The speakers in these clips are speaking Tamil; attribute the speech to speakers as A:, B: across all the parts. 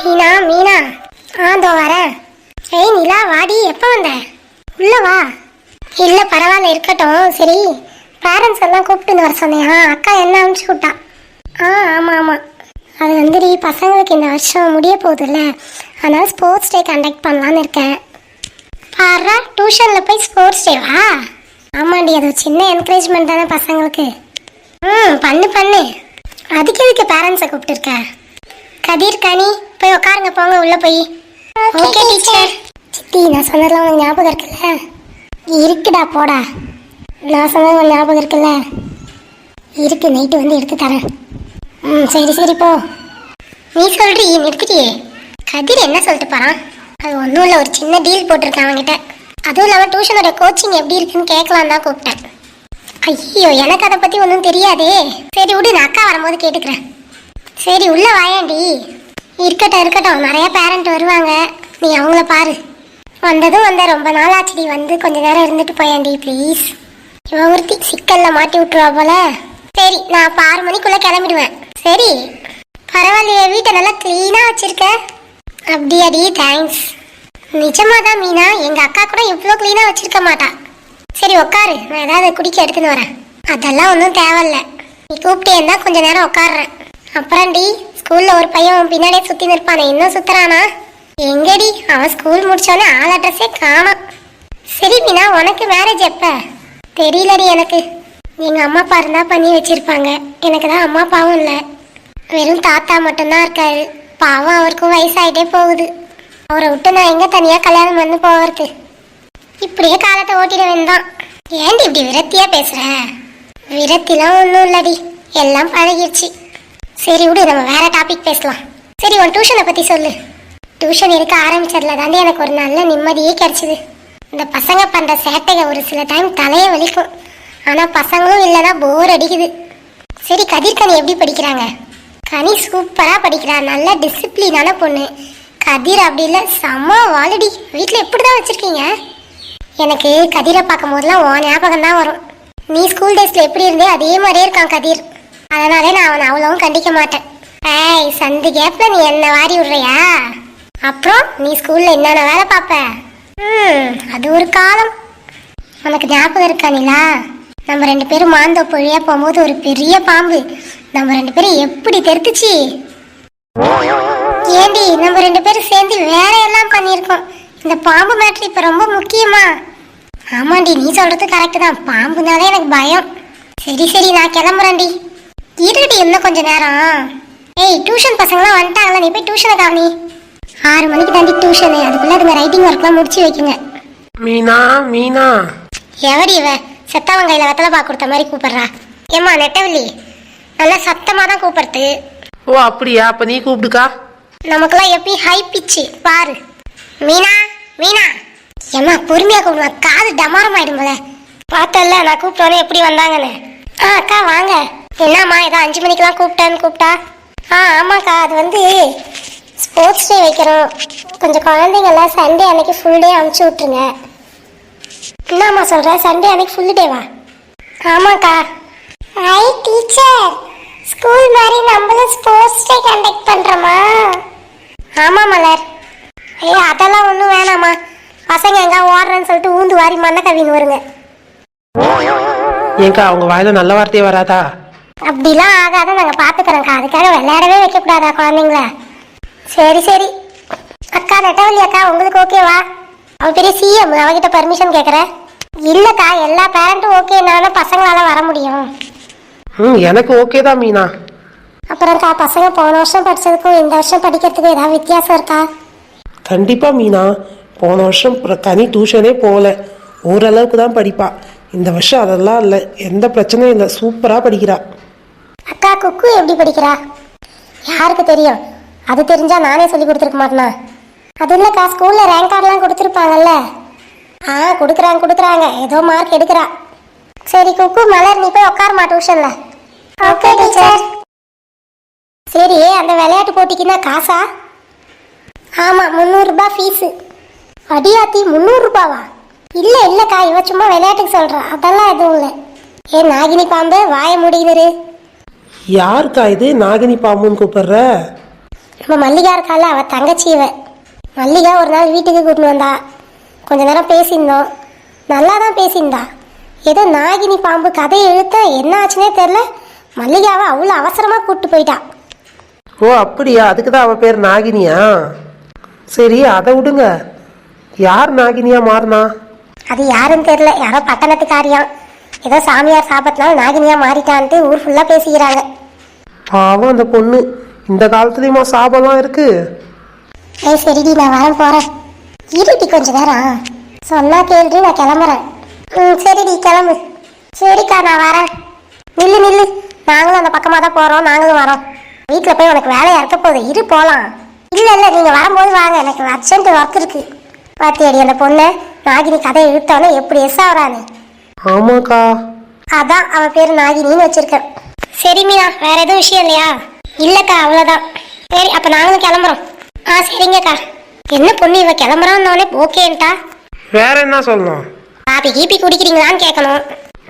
A: மீனா மீனா தோ வரேன். ஏய் நிலா வாடி, எப்போ வந்த? உள்ள வா. இல்லை பரவாயில்ல இருக்கட்டும். சரி பேரண்ட்ஸ் எல்லாம் கூப்பிட்டு வர சொன்னியா? அக்கா என்ன அனுப்பிச்சு விட்டா. ஆமாம் ஆமாம், அது வந்துடி பசங்களுக்கு இந்த வருஷம் முடிய போகுதுல்ல, அதனால் ஸ்போர்ட்ஸ் டே கண்டக்ட் பண்ணலான்னு இருக்கேன். பாரா, டியூஷனில் போய் ஸ்போர்ட்ஸ் டேவா? ஆமாண்டி, அது சின்ன என்கரேஜ்மெண்ட் தானே பசங்களுக்கு. பண்ணு பண்ணு. அதுக்கு எதுக்கு பேரண்ட்ஸை கூப்பிட்டுருக்க? கதிர் கனி போய் உட்காருங்க, போங்க உள்ள போய். Okay teacher. சித்தி, நான் சொன்னதெல்லாம் உனக்கு ஞாபகம் இருக்குல்ல? இருக்குடா போடா. நான் சொன்னது உனக்கு ஞாபகம் இருக்குல்ல? இருக்கு, நைட்டு வந்து எடுத்து தரேன். சரி சரி போ. நீ சொல்றீ நிறுத்திட்டியே. கதிர் என்ன சொல்லிட்டு போறான்? அது ஒன்றும் இல்லை, ஒரு சின்ன டீல் போட்டிருக்கேன் அவன்கிட்ட. அதுவும் இல்லாமல் டியூஷனோட கோச்சிங் எப்படி இருக்குன்னு கேட்கலாம் தான் கூப்பிட்டேன். ஐயோ, எனக்கு அதை பற்றி ஒன்றும் தெரியாதே. சரி விடு, நான் அக்கா வரும்போது கேட்டுக்கிறேன். சரி உள்ள வாயாண்டி. இருக்கட்டும் இருக்கட்டும், நிறைய பேரண்ட் வருவாங்க, நீ அவங்கள பாரு. வந்ததும் வந்த, ரொம்ப நாள் ஆச்சுடி, வந்து கொஞ்ச நேரம் இருந்துட்டு போயாண்டி ப்ளீஸ். இவன் ஒருத்தி சிக்கல்ல மாட்டி விட்டுருவா போல. சரி, நான் அப்போ 6 மணிக்குள்ள கிளம்பிடுவேன். சரி பரவாயில்லையே, வீட்டை நல்லா க்ளீனாக வச்சிருக்க. அப்படியாடி, தேங்க்ஸ். நிஜமாதான் மீனா, எங்கள் அக்கா கூட இவ்வளோ க்ளீனாக வச்சிருக்க மாட்டா. சரி உட்காரு, நான் ஏதாவது குடிக்க எடுத்துன்னு வரேன். அதெல்லாம் ஒன்றும் தேவையில்ல, நீ கூப்பிட்டேன்னா கொஞ்ச நேரம் உட்காடுறேன். அப்புறம்டி, ஸ்கூலில் ஒரு பையன் உன் பின்னாடியே சுற்றி நிற்பானே, இன்னும் சுற்றுறானா? எங்கடி, அவன் ஸ்கூல் முடிச்சோன்னே ஆள் அட்ரஸே காணோம். சரி மீனா, உனக்கு மேரேஜ் எப்போ? தெரியலடி எனக்கு. எங்கள் அம்மா அப்பா இருந்தால் பண்ணி வச்சுருப்பாங்க, எனக்கு தான் அம்மா அப்பாவும் இல்லை. வெறும் தாத்தா மட்டும்தான் இருக்காரு. பாவம், அவருக்கும் வயசாகிட்டே போகுது. அவரை விட்டு நான் எங்கே தனியாக கல்யாணம் பண்ணி போகிறது? இப்படியே காலத்தை ஓட்டிட வேண்டாம். ஏன்டி இப்படி விரத்தியாக பேசுகிற? விரத்திலாம் ஒன்றும் இல்லடி, எல்லாம் பழகிடுச்சு. சரி விடு, நம்ம வேற டாபிக் பேசலாம். சரி, உன் டியூஷனை பற்றி சொல்லு. டியூஷன் இருக்க ஆரம்பிச்சதுல தாண்டி எனக்கு ஒரு நல்ல நிம்மதியே கிடைச்சிது. இந்த பசங்க பண்ணுற சேட்டையை ஒரு சில டைம் தலையை வலிக்கும், ஆனால் பசங்களும் இல்லைன்னா போர் அடிக்குது. சரி கதிர் கனி எப்படி படிக்கிறாங்க? கனி சூப்பராக படிக்கிறா, நல்ல டிசிப்ளினான பொண்ணு. கதிர் அப்படி இல்லை, செம்ம வாலடி. வீட்டில் எப்படி தான் வச்சுருக்கீங்க? எனக்கு கதிரை பார்க்கும் போதெல்லாம் உன் ஞாபகம் தான் வரும். நீ ஸ்கூல் டேஸில் எப்படி இருந்தே அதே மாதிரியே இருக்கான் கதிர். அதனாலே நான் அவனை அவ்வளவும் கண்டிக்க மாட்டேன். ஏய், சந்து கேப்பில் நீ என்ன வாரி விடுறியா? அப்புறம் நீ ஸ்கூலில் என்னென்ன வேலை பார்ப்ப? அது ஒரு காலம். உனக்கு ஞாபகம் இருக்கா நிலா? நம்ம 2 பேரும் மாந்தோப்பு வழியா போகும்போது ஒரு பெரிய பாம்பு நம்ம 2 பேரும் எப்படி தெரித்துச்சு? ஏண்டி, நம்ம 2 பேரும் சேர்ந்து வேற எல்லாம் பண்ணியிருக்கோம். இந்த பாம்பு மேட்ரு இப்போ ரொம்ப முக்கியமா? ஆமாண்டி, நீ சொல்றது கரெக்டு தான். பாம்புனாலே எனக்கு பயம். சரி சரி, நான் கிளம்புறேன்டி. இருடி இன்னும் கொஞ்ச நேரம். ஏய், டியூஷன் பசங்களாம் வந்துட்டாங்களா? நீ போய் டியூஷனை கவனி. 6 மணிக்கு தாண்டி டியூஷனு, அதுக்குள்ள அதுங்க ரைட்டிங் ஒர்க்லாம் முடிச்சு வைக்குங்க.
B: மீனா மீனா.
A: எவடி இவ செத்தவன் கையில வெத்தலை பாக்கு கொடுத்த மாதிரி கூப்பிடுறா? ஏம்மா நெட்டவள்ளி, நல்லா சத்தமாக தான் கூப்பிடுறது.
B: ஓ அப்படியா, அப்ப நீ கூப்பிடுக்கா.
A: நமக்குலாம் எப்பயும் ஹை பிச்சு பாரு. மீனா மீனா. ஏம்மா பொறுமையா கூப்பிடுவா, காது டமாரம் ஆயிடும் போல. பார்த்தல நான் கூப்பிட்டோன்னே எப்படி வந்தாங்கன்னு. அக்கா வாங்க. என்னம்மா ஏதோ 5 மணிக்கெல்லாம் கூப்பிட்டேன்னு கூப்பிட்டா? ஆமாக்கா, அது வந்து ஸ்போர்ட்ஸ் டே வைக்கிறோம், கொஞ்சம் குழந்தைங்கள்லாம் சண்டே அன்னைக்கு ஃபுல் டே அனுப்பிச்சி விட்ருங்க. என்னம்மா சொல்கிற, சண்டே அன்னைக்கு ஃபுல் டேவா? ஆமாக்கா. ஐ டீச்சர், ஸ்கூல் மாதிரி நம்மளும் ஸ்போர்ட்ஸ் டே கண்டக்ட் பண்ணுறோமா? ஆமாம் மலர். ஐயோ அதெல்லாம் ஒன்றும் வேணாம்மா, பசங்க எங்கே ஓடுறேன்னு சொல்லிட்டு ஊந்து வாரி மண்ணை கவின்னு வருங்க.
B: ஏங்கா, அவங்க வாயில நல்ல வார்த்தையே வராதா?
A: அப்படிலாம் ஆகாத, நாங்கள் பார்த்துக்கிறோங்க்கா. அதுக்காக விளையாடவே வைக்கக்கூடாதா குழந்தைங்கள? சரி சரி. அக்கா நெட்டவள்ளி அக்கா, உங்களுக்கு ஓகேவா? அவள் பெரிய சிஎம், அவகிட்ட பர்மிஷன் கேட்குற? இல்லைக்கா, எல்லா பேரண்ட்டும் ஓகேனாலும் பசங்களால வர முடியும்.
B: எனக்கு ஓகே தான் மீனா.
A: அப்புறம்க்கா, பசங்க போன வருஷம் படித்ததுக்கும் இந்த வருஷம் படிக்கிறதுக்கும் ஏதாவது வித்தியாசம் இருக்கா?
B: கண்டிப்பா மீனா, போன வருஷம் கனி டியூஷனே போகல, ஓரளவுக்கு தான் படிப்பா. இந்த வருஷம் அதெல்லாம் இல்லை, எந்த பிரச்சனையும் இல்லை, சூப்பராக படிக்கிறா.
A: அக்கா குக்கு எப்படி படிக்கிறா? யாருக்கு தெரியும்? அது தெரிஞ்சா நானே சொல்லி கொடுத்துருக்க மாட்டேனா? அது இல்லைக்கா, ஸ்கூலில் ரேங்க் கார்டெலாம் கொடுத்துருப்பாங்கல்ல? கொடுக்குறாங்க, ஏதோ மார்க் எடுக்கிறா. சரி குக்கு, மலர் நீ போய் உட்காருமா டியூஷனில். Okay teacher. சரி, அந்த விளையாட்டு போட்டிக்குன்னா காசா? ஆமாம், 300 ரூபாய் ஃபீஸு. அடியாத்தி, 300 ரூபாவா? இல்லைக்கா, இவ சும்மா விளையாட்டுக்கு சொல்கிறா, அதெல்லாம் எதுவும் இல்லை. நாகினி பாம்பு, வாய முடியுது.
B: யாருக்கா இது நாகினி பாம்புன்னு கூப்பிடுற?
A: நம்ம மல்லிகா இருக்கால, அவ தங்கச்சி இவ. மல்லிகா ஒரு நாள் வீட்டுக்கு கூட்டிட்டு வந்தா. கொஞ்ச நேரம் பேசியிருந்தோம். நல்லா தான் பேசியிருந்தா. ஏதோ நாகினி பாம்பு கதையை இழுத்த என்ன ஆச்சுன்னே தெரில. மல்லிகாவை அவ்வளோ அவசரமாக கூப்பிட்டு போயிட்டா.
B: ஓ அப்படியா, அதுக்கு தான் அவள் பேர் நாகினியா? சரி அதை விடுங்க, யார் நாகினியா மாறினா?
A: அது யாருன்னு தெரில, யாரோ பட்டணத்துக்காரியாம். ஏதோ சாமியார் சாபத்தினால நாகினியா மாறிட்டான்ட்டு ஊர் ஃபுல்லாக பேசிக்கிறாங்க.
B: பாவம் அந்த பொண்ணு, இந்த காலத்துலேயுமா சாபம்லாம் இருக்கு?
A: ஏய் சரிடி, நான் வரேன் போகிறேன். இருடி கொஞ்ச நேரம் சொன்னா கேள்வி, நான் கிளம்புறேன். சரிடி கிளம்பு. சரிக்கா நான் வரேன். நில்லு நில்லு, நாங்களும் அந்த பக்கமாக தான் போகிறோம், நாங்களும் வரோம். வீட்டில் போய் உனக்கு வேலையாக இருக்க போகுது, இரு போகலாம். இல்லை இல்லை, நீங்கள் வரும்போது வாங்க, எனக்கு அர்ஜென்ட் ஒர்க் இருக்குது. பாத்தியடி அந்த பொண்ணை, நாகினி கதையை இழுத்தோன்னே எப்படி எஸ் ஆகுறானு.
B: ஆமாக்கா.
A: அதான் அவன் பேர் நாகினின்னு வச்சிருக்கேன். சரி மீனா, வேற எதுவும் விஷயம் இல்லையா? இல்லைக்கா அவ்வளோதான். சரி அப்போ நாங்களும் கிளம்புறோம். சரிங்கக்கா. என்ன பொண்ணு இவ கிளம்புறான்னே ஓகேன்ட்டா.
B: வேற என்ன சொல்லணும்?
A: காப்பி கீப்பி குடிக்கிறீங்களான்னு கேட்கணும்.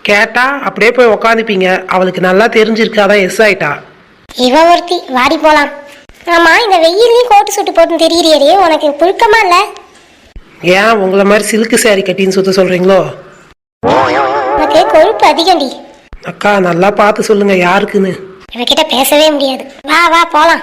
B: கேட்டா அப்படியே போய் உக்காந்துப்பீங்க. அவளுக்கு நல்லா தெரிஞ்சிருக்கு, அதான் எஸ் ஆயிட்டா.
A: இவ ஒருத்தி, வாடி போலாம். ஆமா, இந்த வெயிலையும் கோட்டு சுட்டு போட்டு தெரியறியே, உனக்கு புழுக்கமா இல்ல?
B: ஏன் உங்களை மாதிரி சில்க்கு சாரி கட்டின்னு சுத்த சொல்றீங்களோ?
A: உனக்கு கொழுப்பு அதிகம்டி.
B: அக்கா நல்லா பார்த்து சொல்லுங்க யாருக்குன்னு.
A: இவகிட்ட பேசவே முடியாது. வா வா போலாம்.